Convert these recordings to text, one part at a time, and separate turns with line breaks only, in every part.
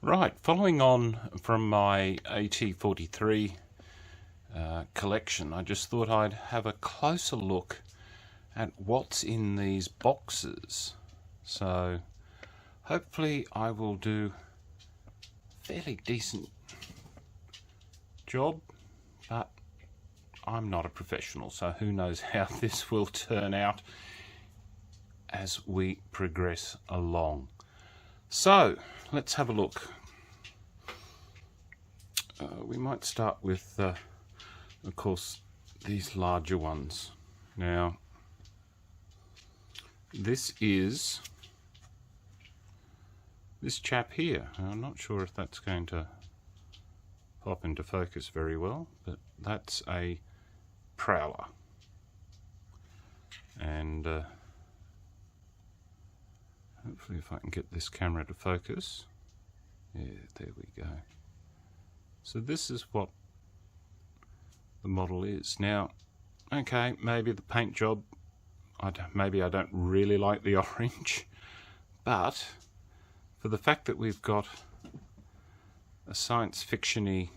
Right, following on from my AT-43 collection, I just thought I'd have a closer look at what's in these boxes. So hopefully I will do a fairly decent job, but I'm not a professional, so who knows how this will turn out as we progress along. So let's have a look. We might start with, of course, these larger ones. Now, this is this chap here. I'm not sure if that's going to pop into focus very well, but that's a prowler. And hopefully if I can get this camera to focus. Yeah, there we go. So this is what the model is. Now, okay, maybe the paint job, maybe I don't really like the orange, but for the fact that we've got a science fiction-y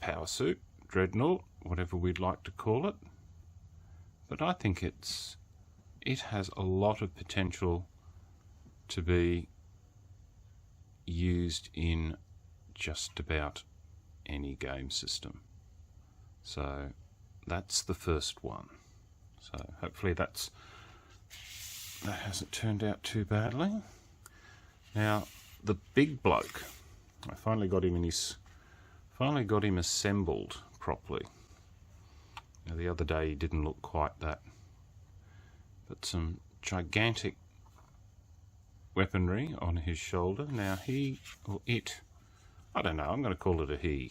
power suit, dreadnought, whatever we'd like to call it, but I think it has a lot of potential to be used in just about any game system. So that's the first one. So hopefully that hasn't turned out too badly. Now the big bloke, I finally got him assembled properly. Now the other day he didn't look quite that, but some gigantic weaponry on his shoulder. Now he, or it, I don't know, I'm going to call it a he,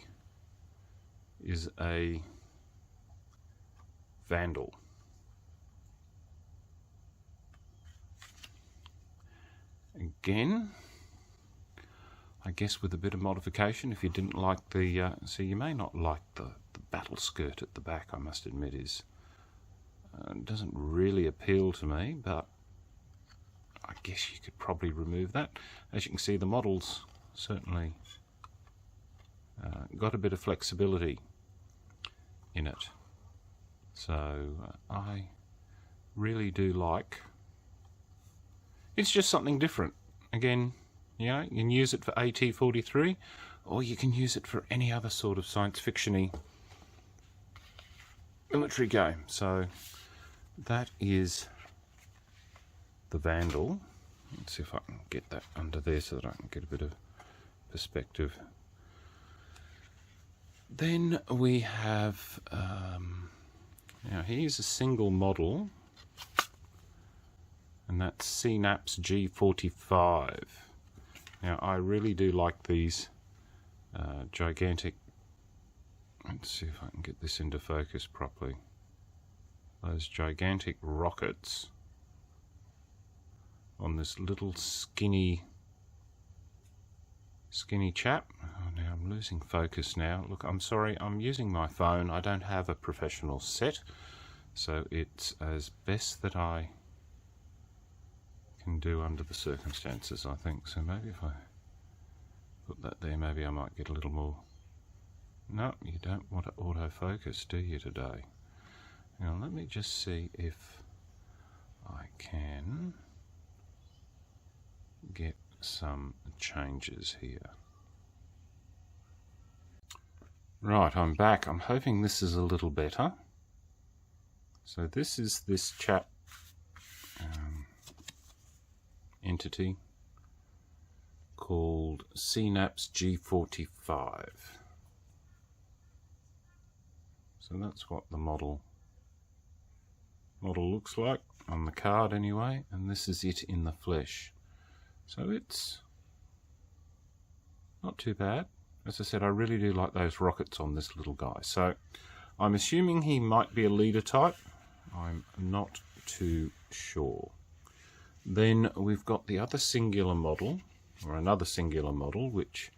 is a vandal. Again, I guess with a bit of modification, if you didn't like the, so you may not like the battle skirt at the back, I must admit, is doesn't really appeal to me, but I guess you could probably remove that. As you can see, the model's certainly got a bit of flexibility in it. So I really do like. It's just something different. Again, you know, you can use it for AT-43, or you can use it for any other sort of science fiction-y military game. So that is the Vandal. Let's see if I can get that under there so that I can get a bit of perspective. Then we have, now here's a single model, and that's CNAP's G45. Now I really do like these gigantic, let's see if I can get this into focus properly, those gigantic rockets on this little skinny chap. Oh, now I'm losing focus now. Look, I'm sorry, I'm using my phone. I don't have a professional set, so it's as best that I can do under the circumstances, I think. So maybe if I put that there, maybe I might get a little more. No, you don't want to autofocus, do you, today? Now let me just see if I can get some changes here. Right, I'm back. I'm hoping this is a little better. So this is this chap, entity called CNAP's G45. So that's what the model looks like on the card anyway, and this is it in the flesh. So it's not too bad. As I said, I really do like those rockets on this little guy. So I'm assuming he might be a leader type. I'm not too sure. Then we've got the other singular model, or another singular model, which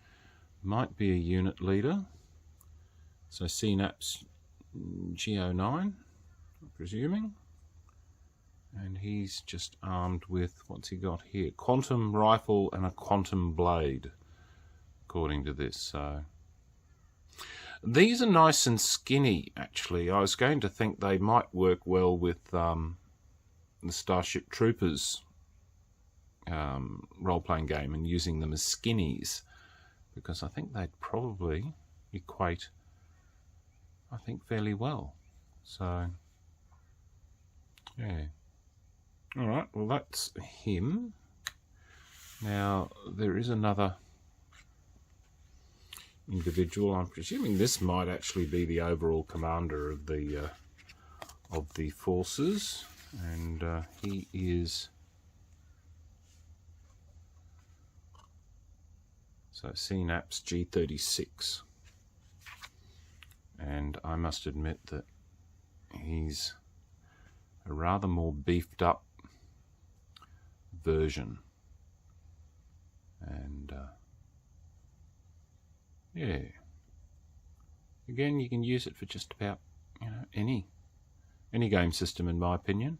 might be a unit leader. So CNAP's G09, I'm presuming. And he's just armed with, what's he got here? Quantum rifle and a quantum blade, according to this. So these are nice and skinny, actually. I was going to think they might work well with the Starship Troopers role-playing game and using them as skinnies, because I think they'd probably equate, I think, fairly well. So, yeah. Alright, well that's him. Now, there is another individual. I'm presuming this might actually be the overall commander of the forces, and he is... So CNAPS G36, and I must admit that he's a rather more beefed up version, and yeah, again, you can use it for just about, you know, any game system, in my opinion.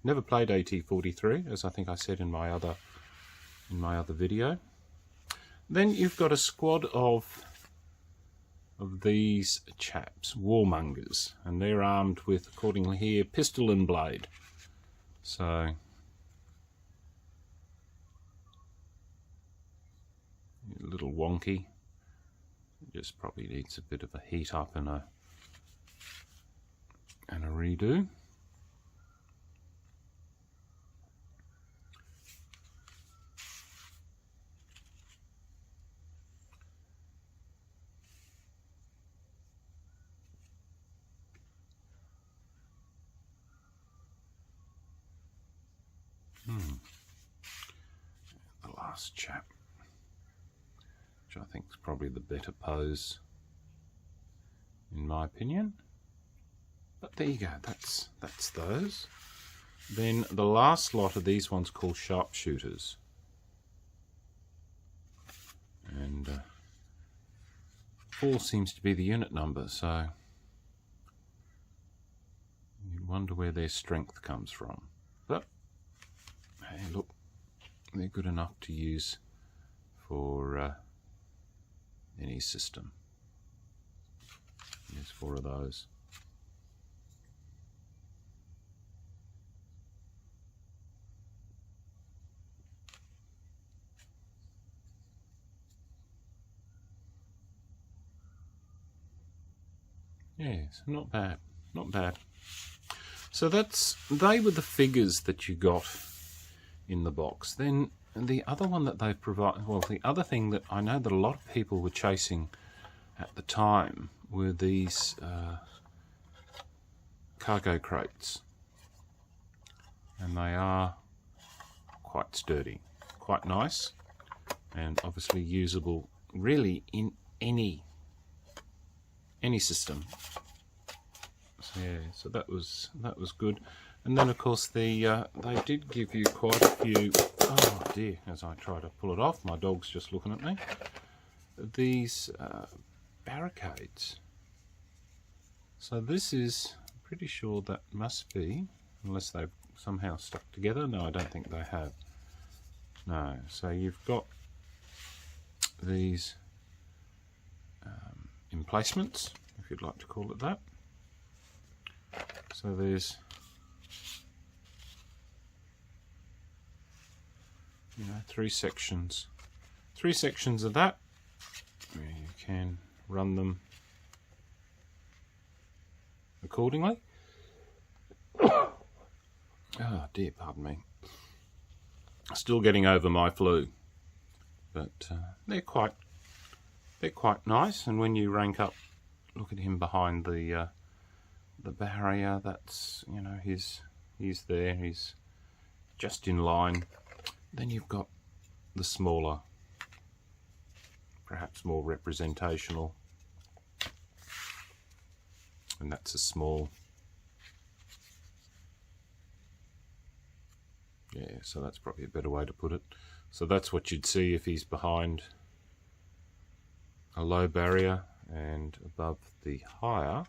Never played AT-43, as I think I said in my other video. Then you've got a squad of these chaps, warmongers, and they're armed with, accordingly here, pistol and blade. So a little wonky. Just probably needs a bit of a heat up and a redo. The last chap, which I think is probably the better pose, in my opinion. But there you go, that's those. Then the last lot of these ones called sharpshooters. And 4 seems to be the unit number, so you wonder where their strength comes from. But hey, look, they're good enough to use for any system. There's 4 of those. Yes, not bad, not bad. So they were the figures that you got in the box. Then the other one that they've provided, well, the other thing that I know that a lot of people were chasing at the time were these cargo crates, and they are quite sturdy, quite nice, and obviously usable really in any system. So yeah, so that was good. And then of course they did give you quite a few, oh dear, as I try to pull it off, my dog's just looking at me, these barricades. So this is, I'm pretty sure that must be, unless they've somehow stuck together. No, I don't think they have. No, so you've got these emplacements, if you'd like to call it that. So there's, you know, 3 sections of that, where you can run them accordingly. Oh dear, pardon me. Still getting over my flu, but they're quite nice. And when you rank up, look at him behind the barrier. That's, you know, he's there. He's just in line. Then you've got the smaller, perhaps more representational, and that's a small. Yeah, so that's probably a better way to put it. So that's what you'd see if he's behind a low barrier, and above the higher,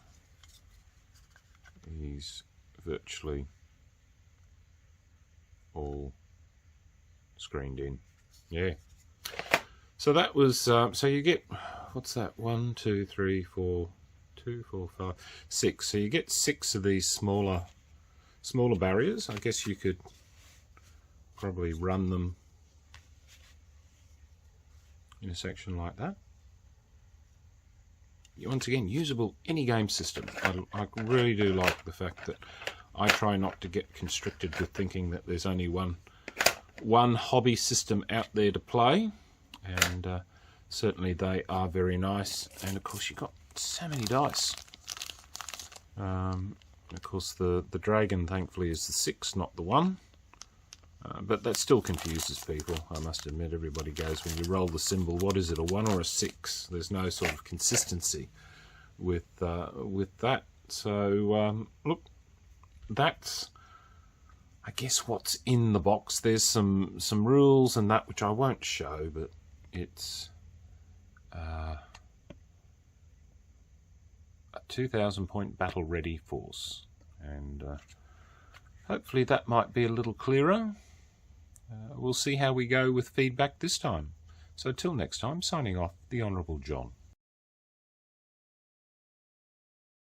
he's virtually all screened in. Yeah. So that was, so you get, what's that? 1, 2, 3, 4, 2, 4, 5, 6. So you get 6 of these smaller barriers. I guess you could probably run them in a section like that. Once again, usable any game system. I really do like the fact that I try not to get constricted with thinking that there's only one hobby system out there to play, and certainly they are very nice. And of course you've got so many dice. Of course the dragon thankfully is the 6, not the 1. But that still confuses people. I must admit, everybody goes, when you roll the symbol, what is it, a 1 or a 6? There's no sort of consistency with that. So look, that's, I guess, what's in the box. There's some rules and that which I won't show, but it's a 2,000 point battle ready force, and hopefully that might be a little clearer. We'll see how we go with feedback this time. So till next time, signing off, the Honourable John.